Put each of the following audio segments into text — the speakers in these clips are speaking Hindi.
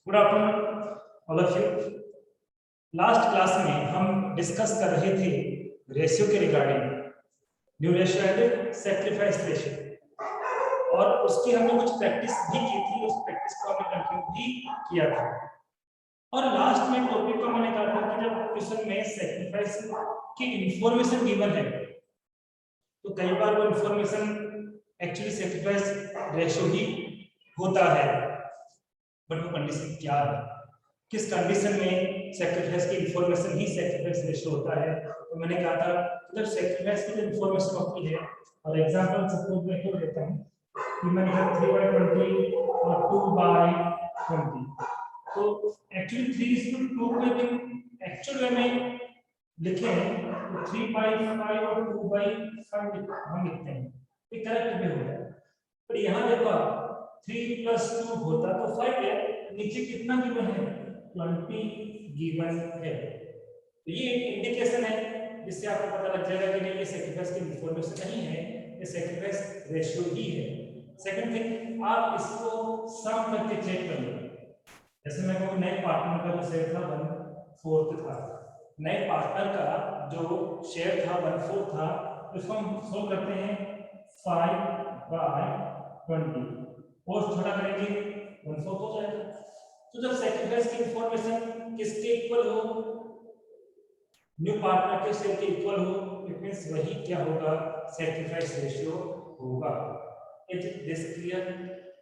Good afternoon all of you. Last class में हम डिस्कस कर रहे थे रेशियो के regarding, new ratio and sacrifice ratio, और उसकी हमने कुछ प्रैक्टिस भी की थी। उस प्रैक्टिस को हमने कंटिन्यू भी किया था। और लास्ट में टॉपिक को मैंने कहा था कि जब क्वेश्चन में सैक्रिफाइस की इंफॉर्मेशन गिवन है तो कई बार वो इंफॉर्मेशन एक्चुअली सैक्रिफाइस रेशियो ही होता है, बट वो कंडीशन क्या है, किस कंडीशन में सैक्रिफाइस की इंफॉर्मेशन ही सैक्रिफाइस रेशियो होता है। तो मैंने कहा था कि जब सैक्रिफाइस की इंफॉर्मेशन होती है, और एग्जांपल सपोज मैं क्यों लेता हूं कि मैंने कहा 3/20 और 2/20, तो एक्चुअली 3:2 में भी एक्चुअल वे में लिखें तो 3/5 और 2/5 हम लिखते हैं, ये करेक्ट भी होता है। पर यहाँ देखो 3 + 2 होता तो 5 है, नीचे कितना गिवन है 20 गिवन है। तो ये एक इंडिकेशन है जिससे आपको पता लग जाएगा कि नहीं ये सैक्रिफाइस की इंफॉर्मेशन नहीं है, ये सैक्रिफाइस रेशियो ही है। सेकंड थिंग, आप इसको सम करके चेक कर लो। जैसे मैं कहूँ नए पार्टनर का जो शेयर था 1/4 था, नए पार्टनर का जो शेयर था 1/4 था, उसको हम सोल्व करते हैं 5/20 और छोटा करेंगे 1/4 हो जाएगा। तो जब सैक्रिफाइस की इंफॉर्मेशन किसके इक्वल हो, न्यू पार्टनर के शेयर के इक्वल हो, इट मींस वही क्या होगा, सैक्रिफाइस रेशियो होगा। Is this clear?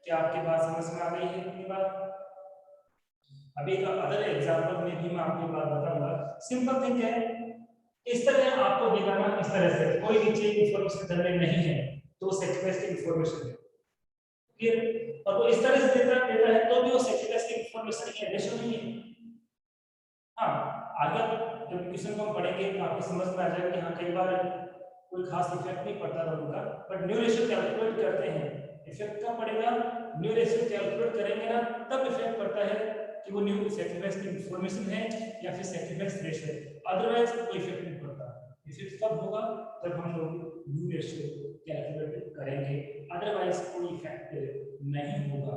क्या आपके बात समझ में आ गई है इतनी बात? अभी का अदर एग्जांपल में भी मैं आपको बात बताऊंगा। सिंपल थिंग है, इस तरह आपको दिखाना, इस तरह से कोई नीचे इंफॉर्मेशन जनरेट नहीं है तो सैक्रिफाइस की इंफॉर्मेशन है, क्लियर? और वो इस तरह से देता है तो भी वो सैक्रिफाइस की इंफॉर्मेशन है, रेशियो नहीं है। हाँ, अगर जब क्वेश्चन को हम पढ़ेंगे तो आपको समझ में आ जाएगा कि हाँ कई बार कोई खास इफेक्ट नहीं पड़ता लोगों का, बट न्यू रेशियो कैलकुलेट करते हैं, इफेक्ट कब पड़ेगा, न्यू रेशियो कैलकुलेट करेंगे ना तब इफेक्ट पड़ता है कि वो न्यू सैक्रिफाइस की इंफॉर्मेशन है या फिर सैक्रिफाइस रेशियो है, अदरवाइज कोई इफेक्ट नहीं पड़ता। इफेक्ट कब होगा, जब हम लोग न्यू रेशियो कैलकुलेट करेंगे, अदरवाइज कोई इफेक्ट नहीं होगा।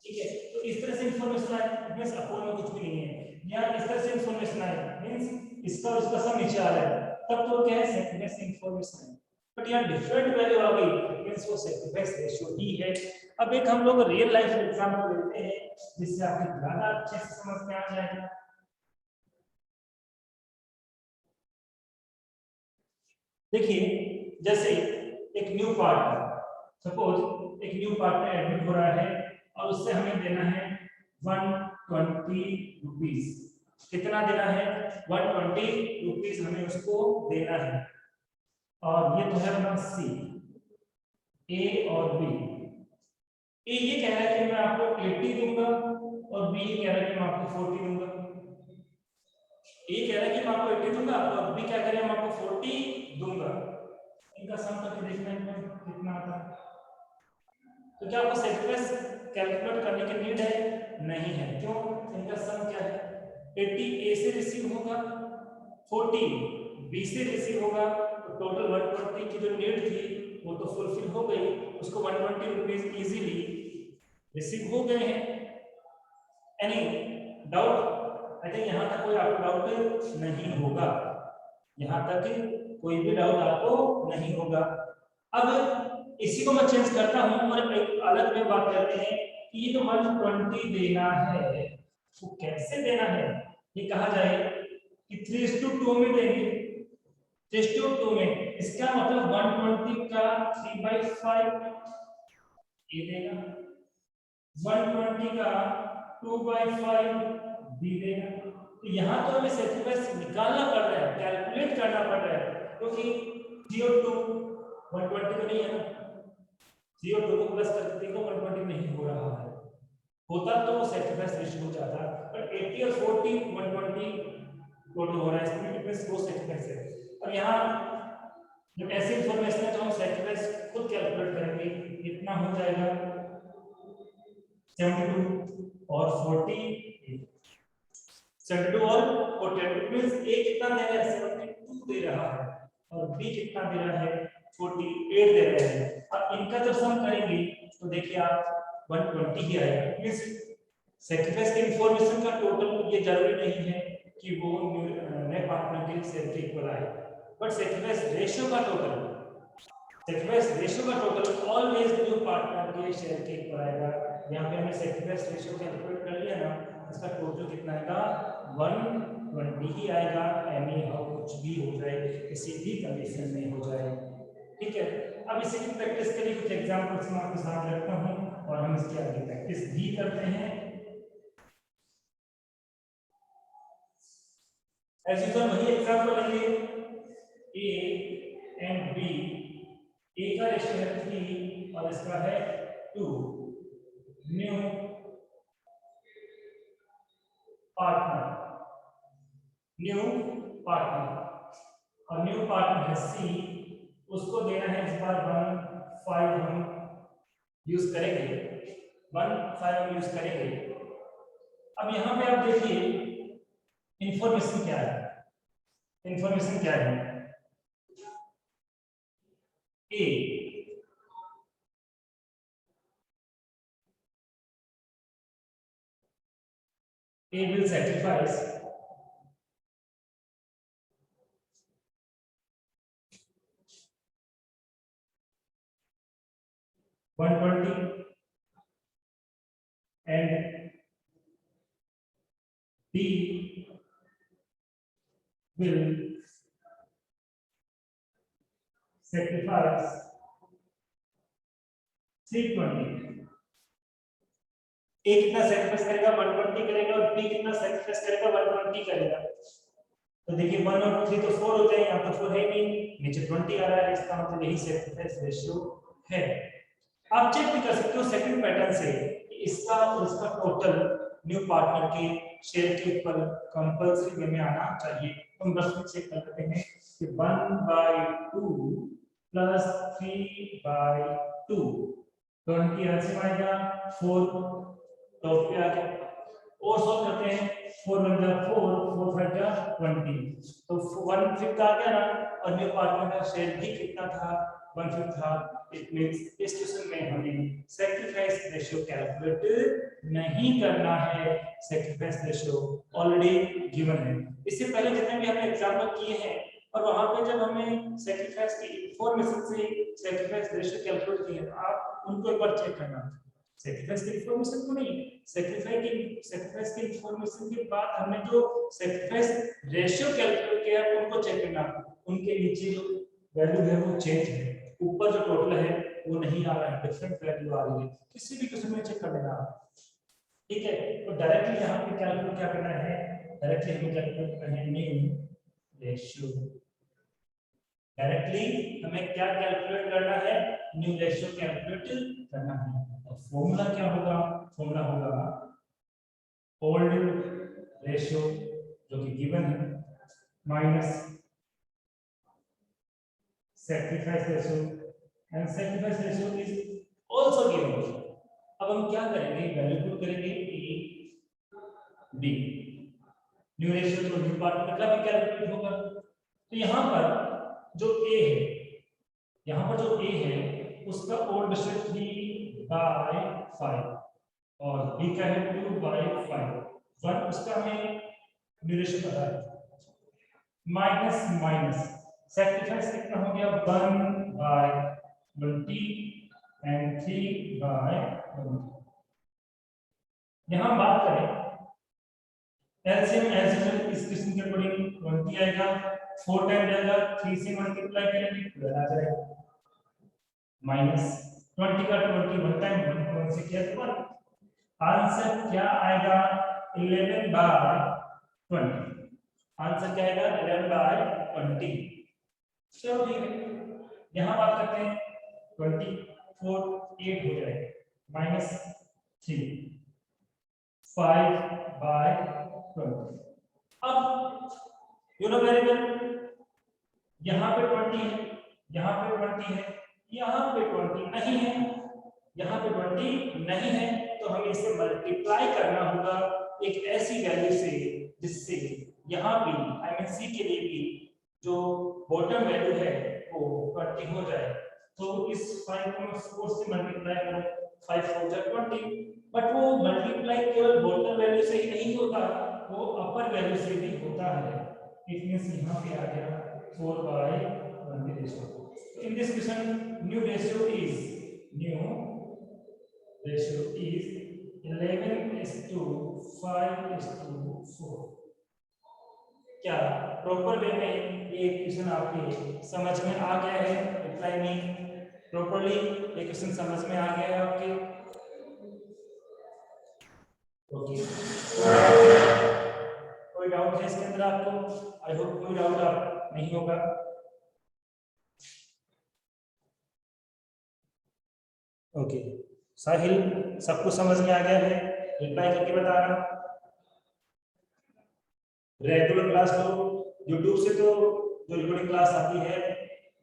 ठीक है, तो इस तरह से इंफॉर्मेशन आए मींस अपोन में कुछ भी नहीं है, या इस तरह से इंफॉर्मेशन आए मींस इसका और इसका सब नीचे आ रहा है, तब तो क्या है सैक्रिफाइस इंफॉर्मेशन है। बट यार डिफरेंट वैल्यू आ गई मींस वो सैक्रिफाइस रेशियो ही है। अब एक हम लोग रियल लाइफ एग्जांपल लेते हैं जिससे आपको ज्यादा अच्छे से समझ में आ जाएगा। देखिए, जैसे एक न्यू पार्टनर, सपोज एक न्यू पार्टनर एडमिट हो रहा है और उससे हमें देना है 120 रुपीस। कितना देना है, 120 रुपीस हमें उसको देना है। और ये तो है अपना सी, ए और बी। ए ये कह रहा है कि मैं आपको 80 दूंगा और बी ये कह रहा है कि मैं आपको 40 दूंगा। ए कह रहा है कि मैं आपको 80 दूंगा और बी क्या कह रहा है मैं आपको 40 दूंगा। इनका सम करके देखना है कितना आता है। तो क्या आपको सैक्रिफाइस कैलकुलेट करने की नीड है? नहीं है। क्यों? इनका सम क्या है, 80 ए से रिसीव होगा, 40 बी से रिसीव होगा, तो टोटल 120 की जो नीड थी वो तो फुलफिल हो गई, उसको 120 रुपीस इजीली रिसीव हो गए हैं। Any doubt? आई थिंक यहाँ तक कोई आपको डाउट नहीं होगा, यहाँ तक कोई भी डाउट आपको नहीं होगा। अब इसी को मैं चेंज करता हूं और एक अलग में बात करते हैं कि ये जो 120 देना है वो कैसे देना है। ये कहा जाए कि 3:2 में देंगे, 3:2 में, इसका मतलब 120 का 3/5 ये देगा, 120 का 2/5 बी देगा। तो यहाँ तो हमें सैक्रिफाइस निकालना पड़ रहा है, कैलकुलेट करना पड़ रहा है, क्योंकि 0 2 120 तो नहीं है ना, 0 2 को प्लस करके देखो 120 नहीं हो रहा है, होता तो वो सैक्रिफाइस रेशियो हो जाता, बट 80 और 40 120 टोटल हो रहा है, इसमें डिफरेंस वो सैक्रिफाइस है। और यहाँ जब ऐसी इंफॉर्मेशन है तो हम सैक्रिफाइस खुद कैलकुलेट करेंगे, इतना हो जाएगा 72 और 40, 72 और 48 मींस ए कितना दे रहा है, 72 दे रहा है, और बी कितना दे रहा है, 48 दे रहा है। अब इनका जब सम करेंगे तो देखिए आप 120 ही आएगा, मींस सेक्रीफाइस के इंफॉर्मेशन का टोटल ये जरूरी नहीं है कि वो नए पार्टनर के शेयर के इक्वल आए, बट सेक्रीफाइस रेशियो का टोटल ऑलवेज न्यू पार्टनर के शेयर के इक्वल आएगा। यहाँ पे हमने सेक्रीफाइस रेशियो कैलकुलेट कर लिया ना, इसका टोटल कितना आएगा 120 ही आएगा, एनी हाउ कुछ भी हो जाए, किसी भी कंडीशन में हो जाए, ठीक है। अब इसी की प्रैक्टिस के लिए कुछ एग्जांपल्स मैं आपके सामने रखता हूँ और हम इसकी आगे प्रैक्टिस भी करते हैं। एज यूजुअल वही एग्जांपल लेंगे, ए एंड बी, ए का रेशियो है 3 और इसका है 2, न्यू पार्टनर और न्यू पार्टनर है सी, उसको देना है इस बार 1.5 हम यूज करेंगे, 1.5 हम यूज करेंगे। अब यहाँ पे आप देखिए इंफॉर्मेशन क्या है, A will sacrifice 120 and B will sacrifice 320। A कितना सैक्रिफाइस करेगा 120 करेगा और B कितना सैक्रिफाइस करेगा 120 करेगा। तो देखिए 1 और 3 तो 4 हो जाए, यहाँ तो 4 है नहीं, नीचे 20 आ रहा है, इसका मतलब यही सैक्रिफाइस रेशियो है। आप चेक भी कर सकते हो सेकंड पैटर्न से इसका और इसका टोटल न्यू पार्टनर के शेयर के ऊपर कंपल्सरी वे में आना चाहिए। हम बस में चेक करते हैं कि 1/2 प्लस 3/2 20 एलसीएम आएगा 4 तो पे आ गया, और सॉल्व करते हैं 4 1 जा 4 4 5 जा 20 तो 1/5 आ गया ना, और न्यू पार्टनर का शेयर भी कितना था 1/5 था। इट मींस इस क्वेश्चन में हमें सैक्रिफाइस रेशियो कैलकुलेट नहीं करना है, सैक्रिफाइस रेशियो ऑलरेडी गिवन है। इससे पहले जितने भी हमने एग्जांपल किए हैं और वहां पे जब हमें सैक्रिफाइस की इंफॉर्मेशन से सैक्रिफाइस रेशियो कैलकुलेट किए तो आप उनको एक बार चेक करना, सैक्रिफाइस की इंफॉर्मेशन को नहीं, सैक्रिफाइस की इंफॉर्मेशन के बाद हमने जो सैक्रिफाइस रेशियो कैलकुलेट किया है उनको चेक करना, उनके नीचे जो वैल्यू है वो चेंज है, ऊपर जो टोटल है वो नहीं आ रहा है, डिफरेंट वैल्यू आ रही है, किसी भी क्वेश्चन में चेक कर लेना, ठीक है। तो डायरेक्टली यहाँ पे कैलकुलेट क्या करना है, डायरेक्टली हमें कैलकुलेट करना है न्यू रेशियो, डायरेक्टली हमें क्या कैलकुलेट करना है, न्यू रेशियो कैलकुलेट करना है। और फॉर्मूला क्या होगा, फॉर्मूला होगा ओल्ड रेशियो जो कि गिवन है minus sacrifice ratio and sacrifice ratio is also given। अब हम क्या करेंगे, वैल्यू पुट करेंगे a b, न्यू रेशियो तो न्यू पार्टनर का भी कैलकुलेट होगा। तो यहाँ पर जो a है, यहाँ पर जो a है उसका ओल्ड रेशियो 3/5 और b का है 2/5, 1 उसका हमें न्यू रेशियो पता है, माइनस माइनस सैक्रिफाइस कितना हो गया 1/20 एंड 3/20। यहां बात करें एलसीएम एज यूजुअल इस क्वेश्चन के अकॉर्डिंग 20 आएगा, 4 टाइम जाएगा 3 से मल्टीप्लाई करेंगे 12 आ जाएगा, माइनस 20 का 21 टाइम 1 से किया तो 1, आंसर क्या आएगा 11/20, आंसर क्या आएगा 11/20। चलो ठीक है, यहाँ बात करते हैं 24 8 हो जाएगा माइनस 3 5/20। अब यू नो वेरी वेल, यहाँ पे 20 है, यहाँ पे 20 है, यहाँ पे 20 नहीं है, यहाँ पे 20 नहीं है, तो हमें इसे मल्टीप्लाई करना होगा एक ऐसी वैल्यू से जिससे यहाँ भी एमएनसी के लिए भी जो बॉटम वैल्यू है वो 20 हो जाए। तो इस 5 को 4 से मल्टीप्लाई करो, 5 4 जा 20, बट वो मल्टीप्लाई केवल से ही नहीं होता, वो अपर वैल्यू से भी होता है। इट मींस यहाँ पे आ गया 4/1 की रेशियो। तो इन this question new ratio is 11:5:4। क्या प्रॉपर वे में ये क्वेश्चन आपके समझ में आ गया है? रिप्लाई में प्रॉपर्ली ये क्वेश्चन समझ में आ गया है आपके? ओके, कोई डाउट है इसके अंदर आपको? आई होप कोई डाउट आप नहीं होगा। ओके साहिल, सबको समझ में आ गया है? रिप्लाई करके बताना। रेगुलर क्लास लो, यूट्यूब से तो जो रिकॉर्डिंग क्लास आती है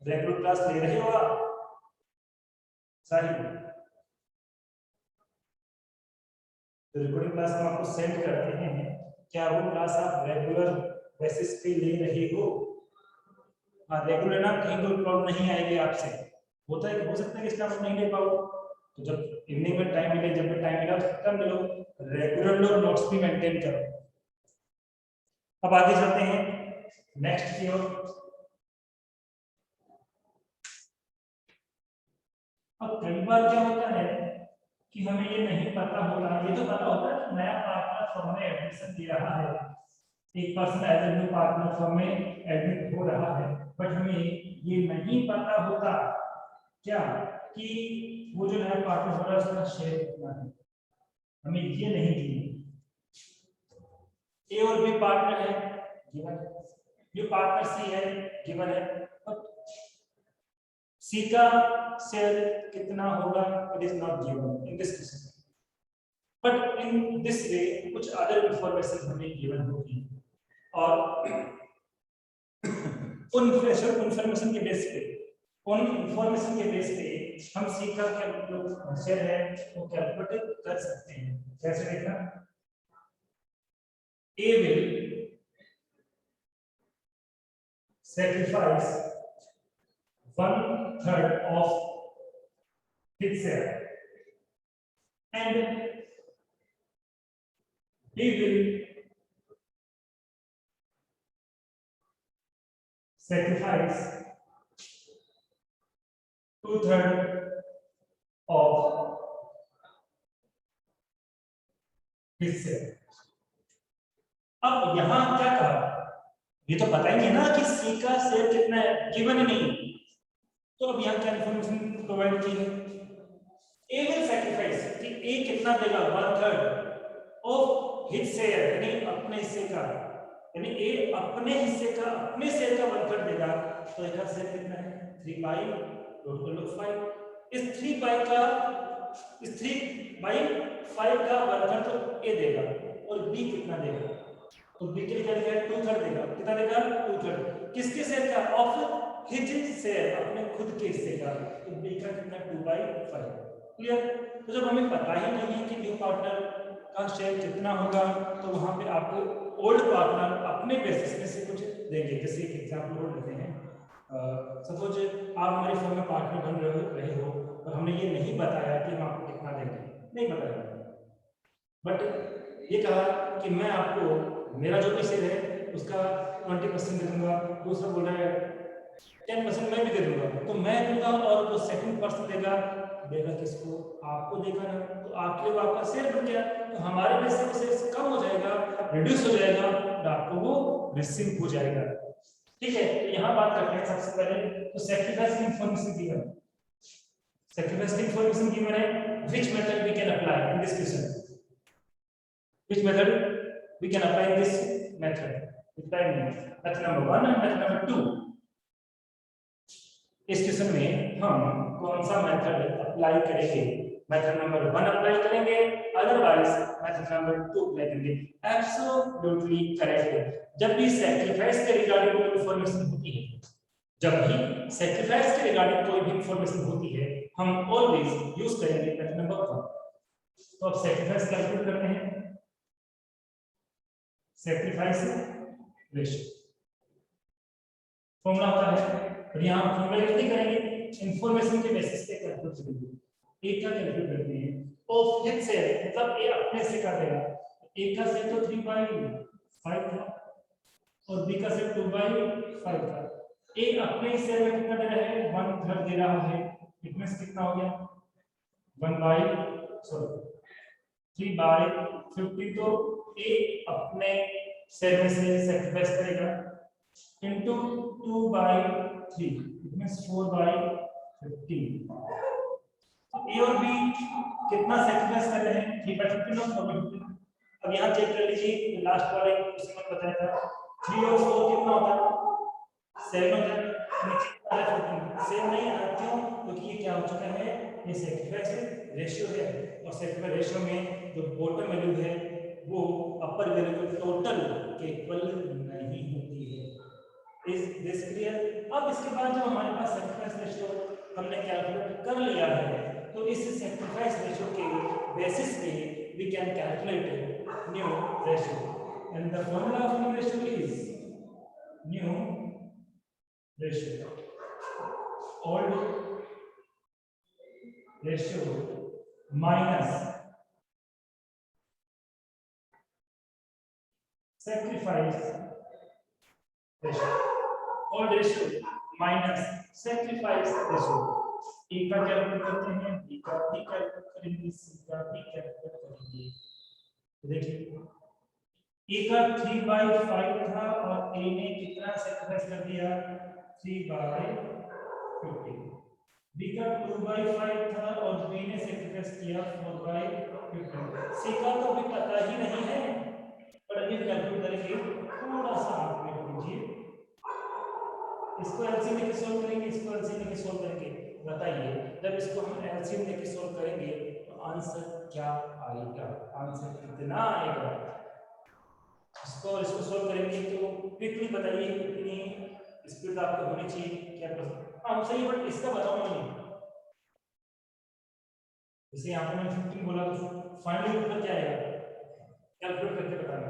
रेगुलर क्लास ले रहे हो आप साहिल? तो रिकॉर्डिंग क्लास हम आपको सेंड करते हैं, क्या वो क्लास आप रेगुलर बेसिस पे ले रहे हो? हाँ रेगुलर ना, कहीं कोई प्रॉब्लम नहीं आएगी आपसे। होता है, हो सकता है कि स्टाफ नहीं ले पाओ, तो जब इवनिंग में टाइम मिले, जब भी टाइम मिला तब मिलो। रेगुलर लो, नोट्स भी मेंटेन करो। अब आगे चलते हैं नेक्स्ट की ओर। अब कई बार क्या होता है कि हमें ये नहीं पता होता, ये तो पता होता है नया पार्टनर फर्म में एडमिशन दे रहा है, एक person as a new partner firm में एडमिट हो रहा है, बट हमें ये नहीं पता होता क्या कि वो जो नया पार्टनर हो रहा है उसका शेयर कितना है। हमें ये नहीं दी। ए और बी पार्टनर है, गिवन है, जो पार्टनर सी है गिवन है, सी का शेयर कितना होगा it is not given in this question, but in this way कुछ अदर इंफॉर्मेशन हमें गिवन होगी और उन इंफॉर्मेशन के बेस पे, उन इंफॉर्मेशन के बेस पे हम सी का क्या शेयर है वो कैलकुलेट कर सकते हैं। कैसे देखना? ए will sacrifice 1/3 of his share and he will sacrifice 2/3 of his share। अब यहां क्या कहा, ये तो बताएंगे ना कि सी का शेयर कितना है, गिवन नहीं, तो अब यहाँ क्या इन्फॉर्मेशन प्रोवाइड की है? ए विल सैक्रिफाइस कि ए कितना देगा 1/3 ऑफ हिज शेयर, यानी अपने हिस्से का, यानी ए अपने हिस्से का, अपने शेयर का 1/3 देगा, तो इसका शेयर कितना है 3/5 टोटल ऑफ 5। इस 3/5 का, इस 3/5 का 1/3 तो ए देगा और बी कितना देगा, तो बी के लिए क्या देगा 2/3 देगा, कितना देगा 2/3 किसके शेयर का? ऑफ हिज शेयर, अपने खुद के हिस्से का, तो बी का कितना 2/5। क्लियर? तो जब हमें पता ही नहीं है कि न्यू पार्टनर का शेयर कितना होगा, तो वहां पे आपको ओल्ड पार्टनर अपने बेसिस में से कुछ देंगे। जैसे एक एग्जांपल और लेते हैं, सपोज आप हमारे फर्म में पार्टनर बन रहे हो और हमने ये नहीं बताया कि हम आपको कितना देंगे, नहीं बताया, बट ये कहा कि मैं आपको मेरा जो भी शेयर है उसका 20% दे दूंगा, दूसरा बोल रहा है 10% मैं भी दे दूंगा, तो मैं दूंगा और वो सेकंड पर्सन देगा किसको? आपको देगा ना, तो आपके लिए आपका शेयर बन गया, तो हमारे में से शेयर कम हो जाएगा, रिड्यूस हो जाएगा, और आपको वो रिसीव हो जाएगा। ठीक है, तो यहाँ बात करते हैं सबसे पहले तो सैक्रिफाइस की इंफॉर्मेशन गिवन, सैक्रिफाइस की इंफॉर्मेशन गिवन है, which method we can apply in this question, which method we can apply this method, method number 1 and method number 2। इस क्वेश्चन में हम कौन सा मेथड अप्लाई करेंगे? मेथड नंबर 1 अप्लाई करेंगे, अदरवाइज मेथड नंबर 2 अप्लाई करेंगे। Absolutely correct. जब भी सैक्रिफाइस के रिगार्डिंग कोई इंफॉर्मेशन होती है, जब भी सैक्रिफाइस के रिगार्डिंग कोई भी इंफॉर्मेशन होती है, हम ऑलवेज यूज करेंगे मेथड नंबर 1। तो अब सैक्रिफाइस कैलकुलेट करते हैं, सैक्रिफाइस रेशियो फॉर्मूला होता है, और यहां फॉर्मूला यूज नहीं करेंगे, इंफॉर्मेशन के बेसिस पे कैलकुलेट करेंगे। ए का कैलकुलेट करते हैं ऑफ हिज शेयर, मतलब ए अपने से कर देगा, ए का सेट तो 3/5 था और बी का सेट 2/5 था। ए अपने सेल में कितना दे रहा है 1/3 दे रहा है, इट मींस कितना हो गया 3/50 तो ए अपने सेल में से सैक्रिफाइस करेगा इनटू 2/3 इट मींस 4/15। ए और बी कितना सैक्रिफाइस कर रहे हैं 3/15 और 4/15। अब यहाँ चेक कर लीजिए लास्ट वाले क्वेश्चन में बताया था 3 और 4 कितना होता है 7 होता है, नीचे वाला 14 सेम नहीं है क्यों क्योंकि ये क्या हो चुका है ये सैक्रिफाइस रेशियो है और सैक्रिफाइस रेशियो में जो बॉटम वैल्यू है वो अपर वैल्यू के टोटल के इक्वल नहीं होती है। Is this clear? अब इसके बाद जब हमारे पास सैक्रिफाइस रेशियो हमने कैलकुलेट कर लिया है तो इस सैक्रिफाइस रेशियो के बेसिस पे we can calculate new ratio and the formula of new ratio is new ratio old ratio minus sacrifice ratio old ratio minus sacrifice ratio ए का कैलकुलेट करते हैं बी का भी कैलकुलेट करेंगे सी का भी कैलकुलेट करेंगे। देखिए ए का 3/5 था और ए ने कितना सैक्रिफाइस कर दिया 3/15। बी का 2/5 था और बी ने सैक्रिफाइस किया 4/15। सी का तो अभी पता ही नहीं है पर अभी कैलकुलेट करेंगे थोड़ा सा आप वेट कीजिए। इसको एलसीएम लेके सॉल्व करेंगे इसको एलसीएम लेके सॉल्व करेंगे। बताइए जब इसको हम एलसीएम लेके सॉल्व करेंगे तो आंसर क्या आएगा आंसर कितना आएगा इसको सॉल्व करेंगे तो क्विकली बताइए कितनी स्पीड आपको होनी चाहिए क्या प्रश्न हाँ सही बट इसका बताओ नहीं जैसे यहाँ पे मैंने 15 बोला तो फाइनली उत्तर क्या आएगा कैलकुलेट करके बताना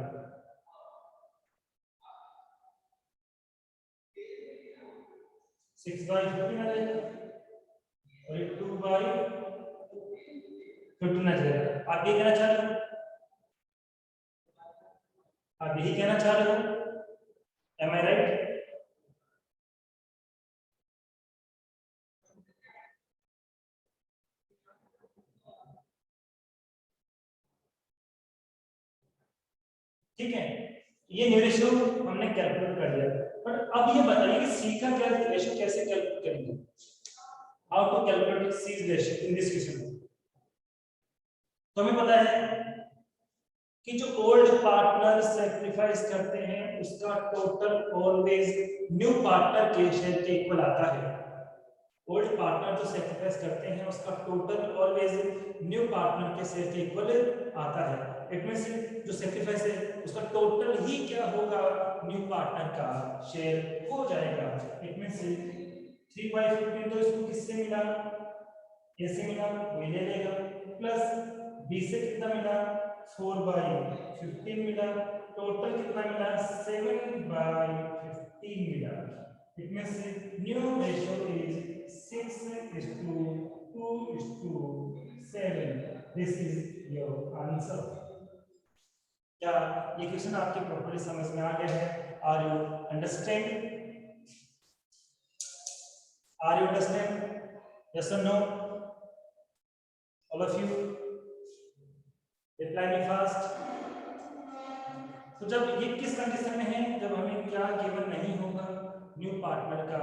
6/15 आ जाएगा और 2/15 आ जाएगा। आप ये कहना चाह रहे हो आप यही कहना चाह रहे हो एम आई राइट? ठीक है ये न्यू रेशियो हमने कैलकुलेट कर लिया बट अब ये बताइए कि सी का क्या रेशियो कैसे कैलकुलेट करेंगे how to calculate C ratio in this question. तो हमें पता है कि जो ओल्ड पार्टनर सैक्रिफाइस करते हैं उसका टोटल ऑलवेज न्यू पार्टनर के शेयर के इक्वल आता है। ओल्ड पार्टनर जो सैक्रिफाइस करते हैं उसका टोटल ऑलवेज न्यू पार्टनर के शेयर के इक्वल आता है। इट मींस जो सैक्रिफाइस है उसका टोटल ही क्या होगा न्यू पार्टनर का शेयर हो जाएगा। इट मींस 3/15 तो इसको किससे मिला ए से मिला वो ले लेगा प्लस बी से कितना मिला 4/15 मिला टोटल कितना मिला 7/15 मिला। It means new ratio is 6:2:7। This is your answer. क्या ये क्वेश्चन आपके प्रॉपर्ली समझ में आ गया है? Are you understand? Are you understand? Yes और no? All of you reply me fast. तो जब ये किस कंडीशन में है जब हमें क्या गिवन नहीं होगा न्यू पार्टनर का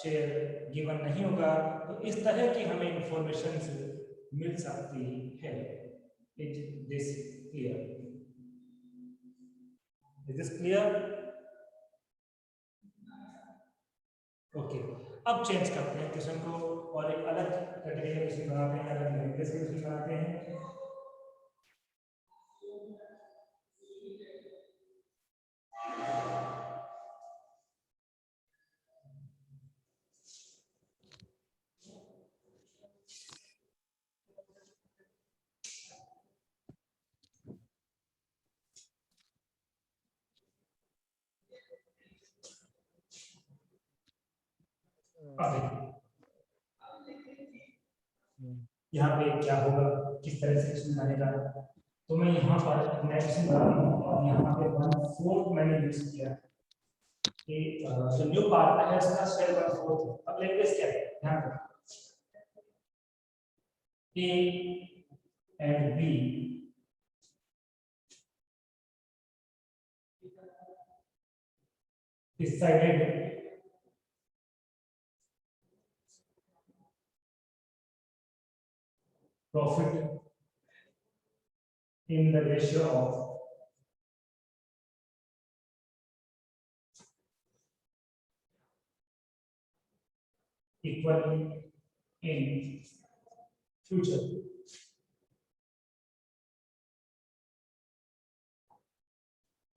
शेयर गिवन नहीं होगा तो इस तरह की हमें इंफॉर्मेशन मिल सकती है। Is this clear? Is this clear? Okay अब चेंज करते हैं क्वेश्चन को और एक अलग कैटेगरी का क्वेश्चन बनाते हैं अलग लैंग्वेज का क्वेश्चन बनाते हैं। यहाँ पे क्या होगा किस तरह से क्वेश्चन बनेगा तो मैं यहाँ पर नेक्स्ट बना रहा हूँ और यहाँ पे 1/4 मैंने यूज किया कि जो न्यू पार्ट है इसका शेयर 1/4। अब लैंग्वेज क्या है ध्यान रखो, A and B decided profit in the ratio of equal in future।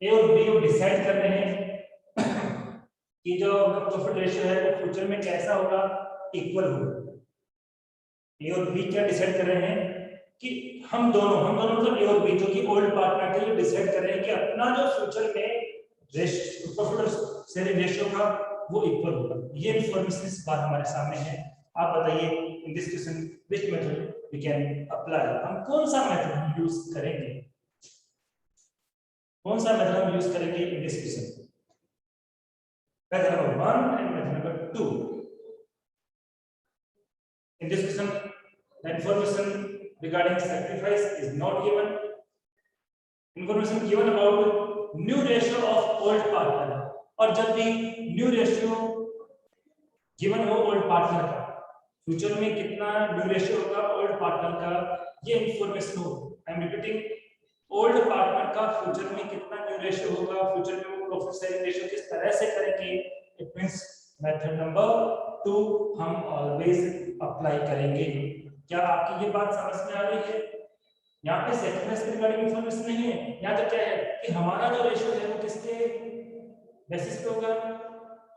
ए और बी डिसाइड कर रहे हैं कि जो प्रॉफिट रेशियो है वो फ्यूचर में कैसा होगा, इक्वल होगा। ए और बी क्या डिसाइड कर रहे हैं कि हम दोनों मतलब ए और बी जो कि ओल्ड पार्टनर थे, डिसाइड कर रहे हैं कि अपना जो फ्यूचर में प्रॉफिट शेयरिंग रेशियो का वो इक्वल होगा। ये इंफॉर्मेशन इस बार हमारे सामने है। आप बताइए in this question which method we can apply, हम कौन सा मेथड यूज करेंगे, कौन सा मेथड हम यूज करेंगे इन this question. Method number 1 and method number 2। In this question, the information regarding sacrifice is not given. Information given about new ratio of old partner, और जब भी new ratio given हो old partner का, फ्यूचर में कितना न्यू रेशियो होगा ओल्ड पार्टनर का, ये इंफॉर्मेशन हो। I am repeating, old partner का फ्यूचर में कितना न्यू रेशियो होगा, फ्यूचर में वो प्रॉफिट शेयरिंग रेशियो किस तरह से करेंगे, इट मींस मेथड नंबर 2 हम ऑलवेज अप्लाई करेंगे। क्या आपकी ये बात समझ में आ रही है? यहाँ पे सेक्रेटरीज के रिगार्डिंग इंफॉर्मेशन नहीं है, यहाँ तो क्या है कि हमारा जो रेशियो है वो किसके बेसिस पे होगा,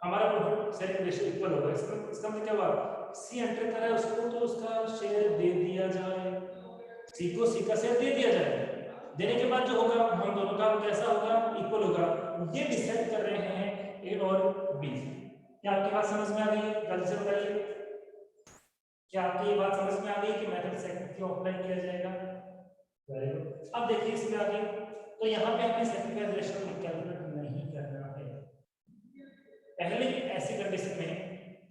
हमारा प्रॉफिट शेयरिंग रेशियो इक्वल होगा। इसका मतलब क्या हुआ, सी एंटर करा है उसको तो उसका शेयर दे दिया जाए, सी को सी का शेयर दे दिया जाए, देने के बाद जो होगा हम दोनों का कैसा होगा, इक्वल होगा। ये डिसाइड कर रहे हैं ए और बी। क्या आपकी बात समझ में आ गई है? जल्दी से बताइए, क्या आपकी ये बात समझ में आ गई कि मेथड सेकंड क्यों अप्लाई किया जाएगा? Very good. अब देखिए इसमें आगे, तो यहाँ पे आपने सैक्रिफाइस रेशियो कैलकुलेट नहीं करना है। पहले ऐसी कंडीशन में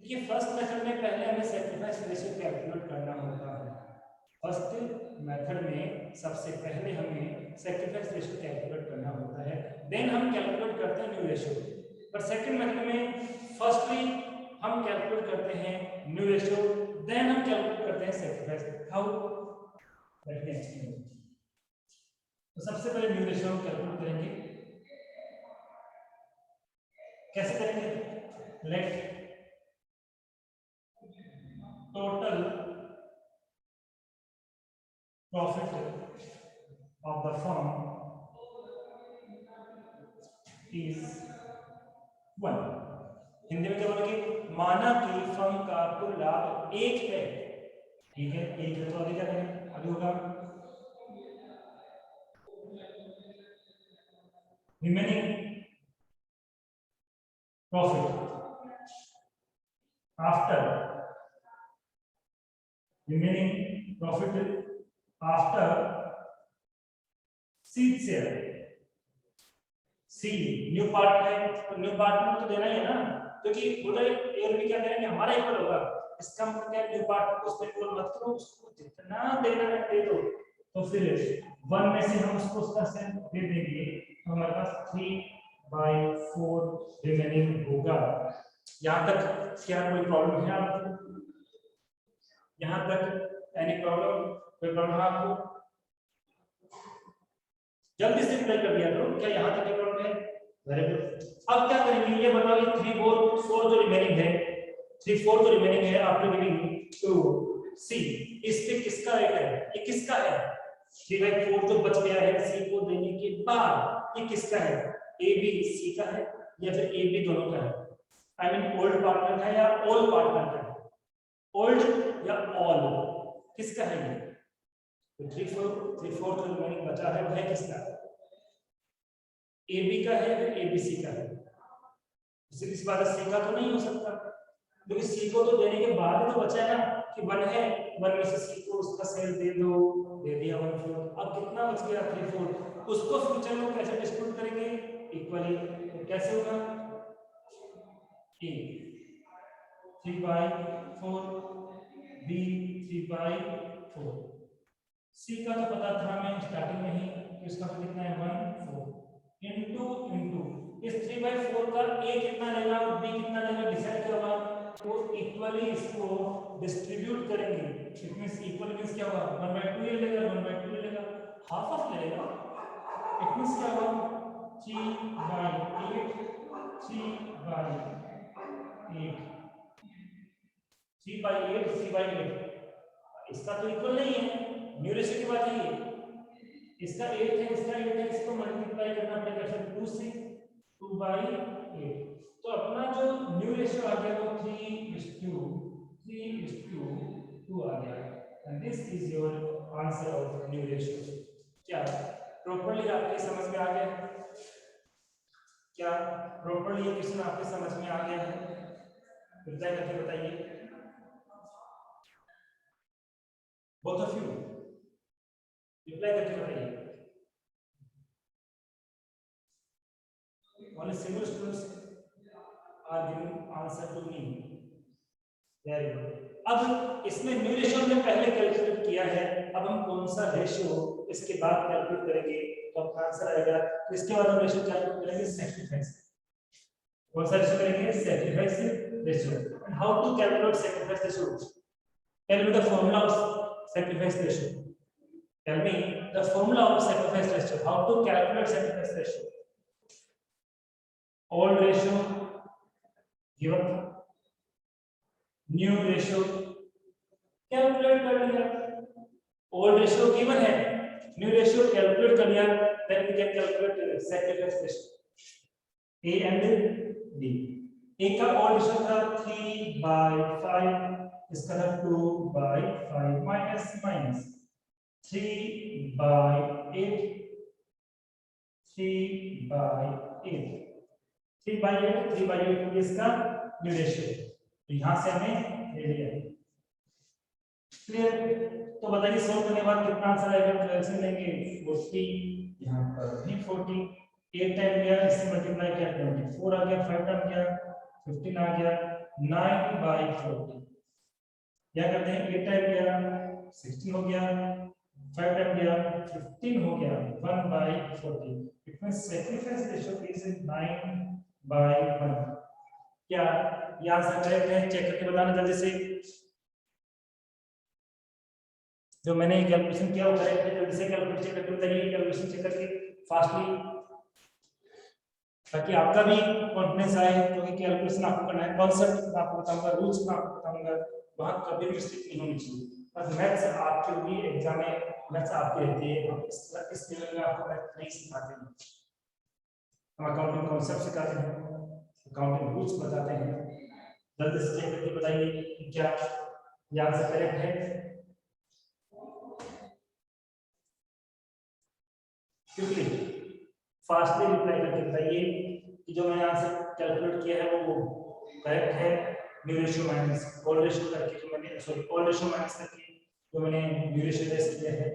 ये फर्स्ट मेथड में पहले हमें सैक्रिफाइस रेशियो कैलकुलेट करना होता है। फर्स्ट मेथड में सबसे पहले हमें सैक्रिफाइस रेशियो कैलकुलेट करना होता है, देन हम कैलकुलेट करते हैं न्यू रेशियो। पर सेकंड मेथड में फर्स्टली हम कैलकुलेट करते हैं न्यू रेशियो, देन हम कैलकुलेट करते हैं sacrifice. How? Let me explain. तो सबसे पहले न्यू रेशियो हम कैलकुलेट करेंगे। कैसे करेंगे? Let total profit of the firm is 1। Hindi में क्या बोलेंगे, माना कि फर्म का कुल लाभ 1 है, ठीक है, 1 है, तो आगे क्या करेंगे, आगे होगा remaining profit after seed share. See new part है तो न्यू पार्ट में तो देना ही है ना, क्योंकि पूरा ईयर भी क्या करेंगे हमारा इक्वल होगा। इसका मतलब क्या, न्यू पार्ट को उसमें इक्वल मत करो, उसको जितना देना है दे दो। तो फिर 1 में से हम उसको उसका शेयर दे देंगे तो हमारे पास 3/4 रिमेनिंग होगा। यहाँ तक क्या कोई प्रॉब्लम है आपको? यहाँ तक एनी प्रॉब्लम? कोई प्रॉब्लम है आपको? जल्दी से रिप्लाई कर दिया करो, क्या यहाँ तक प्रॉब्लम है? Very good. अब क्या करेंगे ये बताओ, 3/4 जो रिमेनिंग है, 3/4 जो रिमेनिंग है आफ्टर गिविंग टू सी, इस पे किसका रेट है, ये किसका है? 3/4 जो बच गया है सी को देने के बाद, ये किसका है? ए बी सी का है या फिर ए बी दोनों का है? आई मीन ओल्ड पार्टनर है या ऑल पार्टनर का है? ओल्ड या ऑल, किसका है ये? तो 3/4 जो रिमेनिंग बचा है वह किसका है? ए बी का है फिर एबीसी का है। इस बात सी का तो नहीं हो सकता, क्योंकि सी को तो देने के बाद तो बचा है ना कि 1 है 1 में से सी को उसका सेल दे दो, दे दिया 1/4। अब कितना बच गया 3/4, उसको फ्यूचर में कैसे डिस्ट्रीब्यूट करेंगे इक्वली, तो कैसे होगा ए 3/4 बी 3/4। सी का तो पता था हमें स्टार्टिंग में ही, तो इसका तो कितना है 1/4 इनटू इस 3/4 का ए कितना लेगा और बी कितना लेगा डिसाइड क्या होगा, तो इक्वली इसको डिस्ट्रीब्यूट करेंगे। इट मींस इक्वल मींस क्या होगा 1/2 ये लेगा 1/2 ये लेगा, हाफ ऑफ लेगा। इट मींस क्या होगा 3/8 3/8 इसका तो इक्वल नहीं है, न्यू रेशियो की बात है ये, इसका 8 है इसका 8 है, इसको मल्टीप्लाई करना पड़ेगा फिर 2 से 2/8। तो अपना जो न्यू रेशियो आ गया वो 3:2 आ गया, and this is your answer of new ratio. क्या प्रॉपर्ली आपके समझ में आ गया? क्या प्रॉपर्ली ये क्वेश्चन आपके समझ में आ गया है? रिप्लाई करके बताइए, बोथ ऑफ यू रिप्लाई करके बताइए। Only single students are giving answer to me. Very good. अब इसमें न्यू रेशियो हमने पहले कैलकुलेट किया है, अब हम कौन सा रेशियो इसके बाद कैलकुलेट करेंगे तो आपका आंसर आएगा। तो इसके बाद हम रेशियो कैलकुलेट करेंगे सैक्रिफाइस। कौन सा रेशियो करेंगे? Sacrifice ratio. And how to calculate sacrifice ratio? Tell me the formula of sacrifice ratio. Tell me the formula of sacrifice ratio. How to calculate sacrifice ratio? Old ratio given, new ratio calculate कर लिया, ओल्ड रेशियो गिवन है, न्यू रेशियो कैलकुलेट कर लिया, then we can calculate sacrifice ratio A and B. A का ओल्ड रेशियो था 3/5, इसका था 2/5 माइनस 3/8 3/8 इसका न्यू रेशियो, तो यहां से हमें ले लिया। क्लियर? तो बताइए सॉल्व करने के बाद कितना आंसर आएगा? तो ऐसे लेंगे 40, यहां पर भी 40, 8 टाइम गया, इससे मल्टीप्लाई किया 24 आ गया, 5 टाइम गया 15 आ गया, 9/40। क्या करते हैं 8 टाइम गया 16 हो गया, 5 टाइम गया 15 हो गया, 1/40। It means sacrifice ratio is 9/1। क्या ये आंसर करेक्ट है? चेक करके बताना जल्दी से, जो मैंने कैलकुलेशन किया वो करेक्ट है? जल्दी से कैलकुलेट चेक करके बताइए, कैलकुलेशन चेक करके फास्टली, ताकि आपका भी कॉन्फिडेंस आए, क्योंकि कैलकुलेशन आपको करना है, कॉन्सेप्ट मैं आपको बताऊंगा, रूल्स मैं आपको बताऊंगा, वहां कभी भी मिस्टेक नहीं होनी चाहिए। पर मैथ्स आपके भी एग्जाम में मैथ्स आपकी रहती है, हम इस लेवल में आपको मैथ्स नहीं सिखाते हैं, हम अकाउंटिंग कॉन्सेप्ट सिखाते हैं, अकाउंटिंग रूल्स बताते हैं। जल्दी से चेक करके बताइए कि क्या ये आंसर करेक्ट है? क्विकली फास्टली रिप्लाई करके बताइए कि जो मैंने आंसर कैलकुलेट किया है वो करेक्ट है। New ratio minus old ratio करके जो मैंने ओल्ड रेशियो माइनस करके जो मैंने न्यू रेशियो टेस्ट किया है,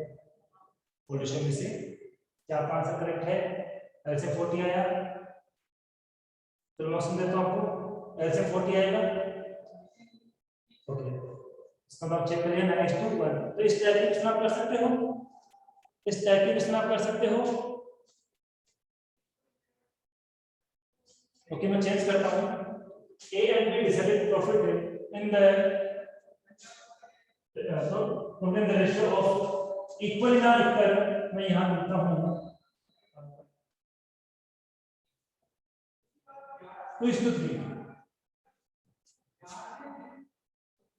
ओल्ड रेशियो में से क्या आपका आंसर करेक्ट है? एल से 40 आया, तो मैं ऑप्शन देता हूं आपको, एल से 40 आएगा। ओके, इसका आप चेक करिए 9:1। तो इस टाइप की क्वेश्चन आप कर सकते हो, इस टाइप की क्वेश्चन आप कर सकते हो। ओके, मैं चेंज करता हूं, A and B decided profit in the ratio of equal ना equal, मैं यहां लिखता हूं 2:3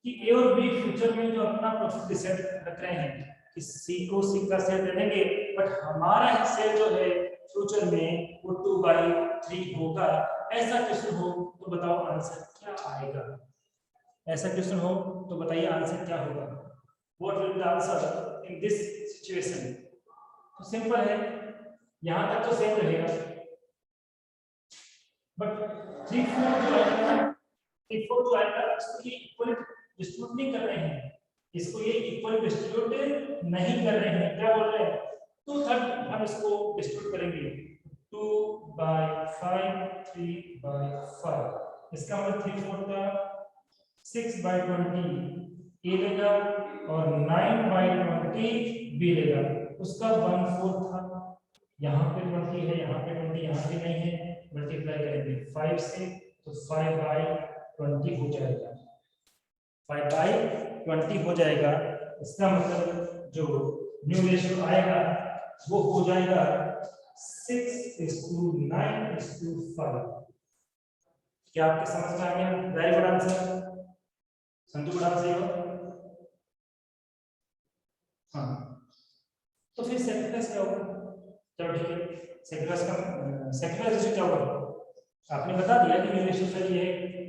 कि A और B फ्यूचर में जो अपना प्रॉफिट डिसाइड रख रहे हैं कि C को C का शेयर दे देंगे, बट हमारा शेयर जो है फ्यूचर में वो 2/3 होगा। ऐसा क्वेश्चन हो तो बताओ आंसर क्या आएगा? ऐसा क्वेश्चन हो तो बताइए आंसर क्या होगा? What will be the answer in this situation? तो सिंपल है, यहां तक तो सेम रहेगा, बट 3/4 जो आएगा इसको इक्वली डिस्ट्रीब्यूट नहीं कर रहे हैं, इसको ये इक्वल डिस्ट्रीब्यूट नहीं कर रहे हैं, क्या बोल रहे हैं 2/3 हम इसको डिस्ट्रीब्यूट करेंगे 2/5 3/5 इसका मतलब 3/4 का 6/20 ए लेगा और 9/20 बी लेगा, उसका 1/4 था, यहाँ पे 20 है, यहाँ पे 20, यहाँ पे नहीं है, मल्टीप्लाई करेंगे 5 से तो 5/20 हो जाएगा, 5/20 हो जाएगा। इसका मतलब जो न्यू रेशियो आएगा वो हो जाएगा 6:9:5। क्या आपके समझ में आ गया? Very good answer, Santu good answer. हाँ तो फिर सेक्रीफाइस क्या होगा? चलो ठीक है, सेक्रीफाइस रेशियो क्या होगा? आपने बता दिया कि न्यू रेशियो सर ये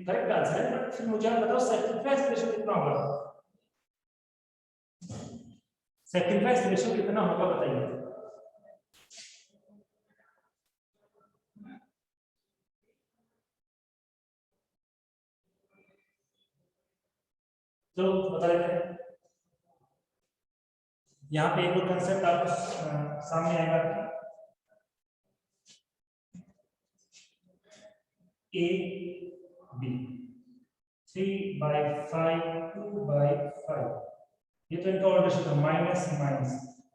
करेक्ट आंसर है, बट फिर मुझे आप बताओ सेक्रीफाइस रेशियो कितना होगा? सेक्रीफाइस रेशियो कितना होगा बताइए। तो बता देते हैं, यहाँ पे एक और कंसेप्ट आपको सामने आएगा, ए बी 3/5 2/5, ये तो इनका ऑर्डर रेशियो था, माइनस माइनस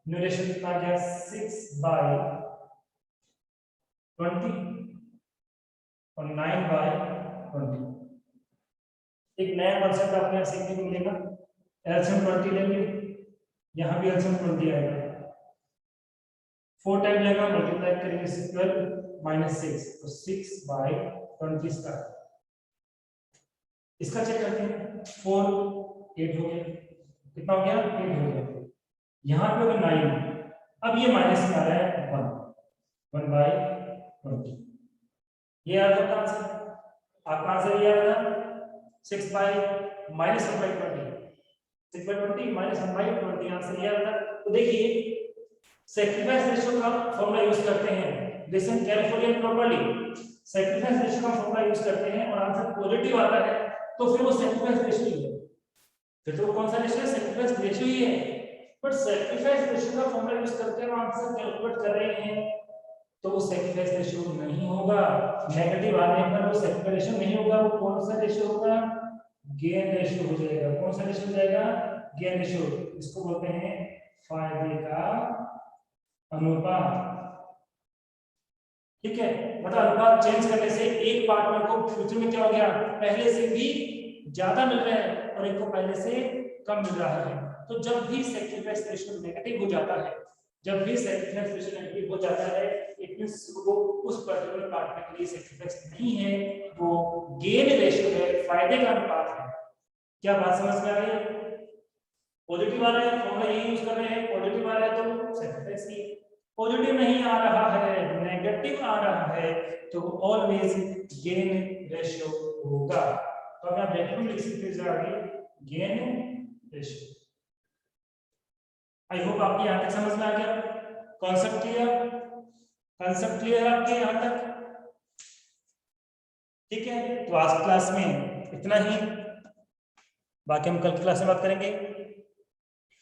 न्यू रेशियो कितना आ गया 6/20 और 9/20। एक नया कंसेप्ट आपको यहाँ सीखने को मिलेगा, एलसीएम 20 लेंगे, यहाँ भी एलसीएम 20 आएगा, 4 टाइम लेगा, मल्टीप्लाई करेंगे 12 - 6 तो 6/20 इसका। इसका चेक करते हैं, 4 8 हो गया, कितना हो गया 8 हो गया, यहाँ पे होगा 9, अब ये माइनस में आ रहा है 1/20, ये आ गया आंसर। आपका आंसर ये आ गया 6/-1/20, 6/20 -1/20, आंसर ये आ गया। तो देखिए सैक्रिफाइस रेशियो का फॉर्मूला यूज करते हैं, listen carefully and properly, sacrifice ratio का फॉर्मूला यूज करते हैं और आंसर पॉजिटिव आता है तो फिर वो सैक्रिफाइस रेशियो ही है, फिर तो कौन सा रेशियो है? सैक्रिफाइस रेशियो ही है। बट सैक्रिफाइस रेशियो का फॉर्मूला यूज करते हैं और आंसर कैलकुलेट कर रहे हैं तो वो सैक्रिफाइस रेशियो नहीं होगा, नेगेटिव आने पर वो सैक्रिफाइस रेशियो नहीं होगा, वो कौन सा रेशियो होगा? गेन रेशियो हो जाएगा। कौन सा रेशियो हो जाएगा? Gain ratio. इसको बोलते हैं फायदे का अनुपात, ठीक है। मतलब अनुपात चेंज करने से एक पार्टनर को फ्यूचर में क्या हो गया, पहले से भी ज्यादा मिल रहा है और एक को पहले से कम मिल रहा है। तो जब भी सैक्रिफाइस रेशियो नेगेटिव हो जाता है, जब भी सैक्रिफाइस रेशियो नेगेटिव हो जाता है, इट मींस वो उस पर्टिकुलर पार्टनर के लिए सैक्रिफाइस नहीं है, वो गेन रेशियो है, फायदे का अनुपात है। क्या बात समझ में आ रही है? पॉजिटिव आ रहा है, फॉर्मूला यही यूज कर रहे हैं, पॉजिटिव आ रहा है तो सैक्रिफाइस ही, पॉजिटिव नहीं आ रहा है, नेगेटिव आ रहा है तो ऑलवेज गेन रेशियो होगा। तो अगर आप ब्रैकेट में लिख सकते हैं आगे गेन रेशियो। आई होप आपके यहां तक समझ में आ गया, कॉन्सेप्ट क्लियर, कॉन्सेप्ट क्लियर है आपके यहां तक? ठीक है, तो आज क्लास में इतना ही, बाकी हम कल क्लास में बात करेंगे।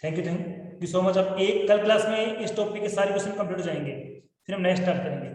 Thank you so much. अब एक कल क्लास में इस टॉपिक के सारे क्वेश्चन कंप्लीट हो जाएंगे, फिर हम नेक्स्ट स्टार्ट करेंगे।